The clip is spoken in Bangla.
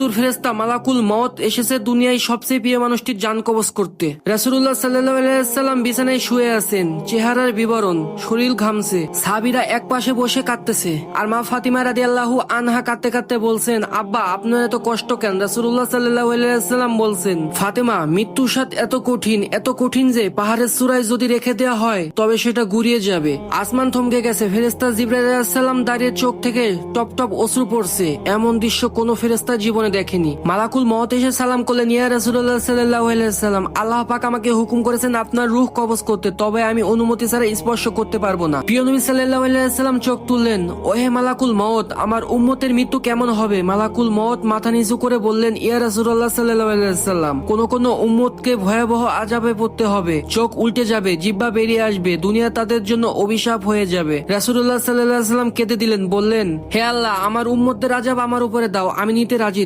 ফেরেশতা মালাকুল মওত এসেছে দুনিয়ায় সবচেয়ে প্রিয় মানুষটির জান কবজ করতে। রাসূলুল্লাহ সাল্লাল্লাহু আলাইহি ওয়াসাল্লাম বিছানায় শুয়ে আছেন, চেহারার বিবরণ, শরীর ঘামছে, সাহাবীরা এক পাশে বসে কাঁদতেছে, আর মা ফাতিমা রাদিয়াল্লাহু আনহা কাঁদতে কাঁদতে বলছেন, আব্বা আপনার এত কষ্ট কেন? রাসূলুল্লাহ সাল্লাল্লাহু আলাইহি ওয়াসাল্লাম বলছেন, ফাতিমা মৃত্যুর স্বাদ এত কঠিন যে পাহাড়ের চূড়ায় যদি রেখে দেওয়া হয় তবে সেটা গুড়িয়ে যাবে। আসমান থমকে গেছে, ফেরেশতা জিবরাইল আলাইহিস সালাম দাঁড়িয়ে, চোখ থেকে টপ টপ অশ্রু পড়ছে। এমন দৃশ্য কোনো ফেরেশতা জীবনে দেখেনি। মালাকুল মওত এসে সালাম করলেন, ইয়া রাসূলুল্লাহ সাল্লাল্লাহু আলাইহি ওয়াসাল্লাম, আল্লাহ পাক আমাকে হুকুম করেছেন আপনার রূহ কবজ করতে, তবে আমি অনুমতি ছাড়া স্পর্শ করতে পারবো না। প্রিয় নবী সাল্লাল্লাহু আলাইহি ওয়াসাল্লাম চোখ তুললেন, ওহে মালাকুল মওত, আমার উম্মতের মৃত্যু কেমন হবে? মালাকুল মওত মাথা নিচু করে বললেন, ইয়া রাসূলুল্লাহ সাল্লাল্লাহু আলাইহি ওয়াসাল্লাম, কোন উম্মতকে ভয়াবহ আযাবে পড়তে হবে, চোখ উল্টে যাবে, জিহ্বা বেরিয়ে আসবে, দুনিয়া তাদের জন্য অভিশাপ হয়ে যাবে। রাসূলুল্লাহ সাল্লাল্লাহু আলাইহি ওয়াসাল্লাম কেঁদে দিলেন, বললেন, হে আল্লাহ, আমার উম্মতদের আযাব আমার উপরে দাও, আমি নিতে রাজি।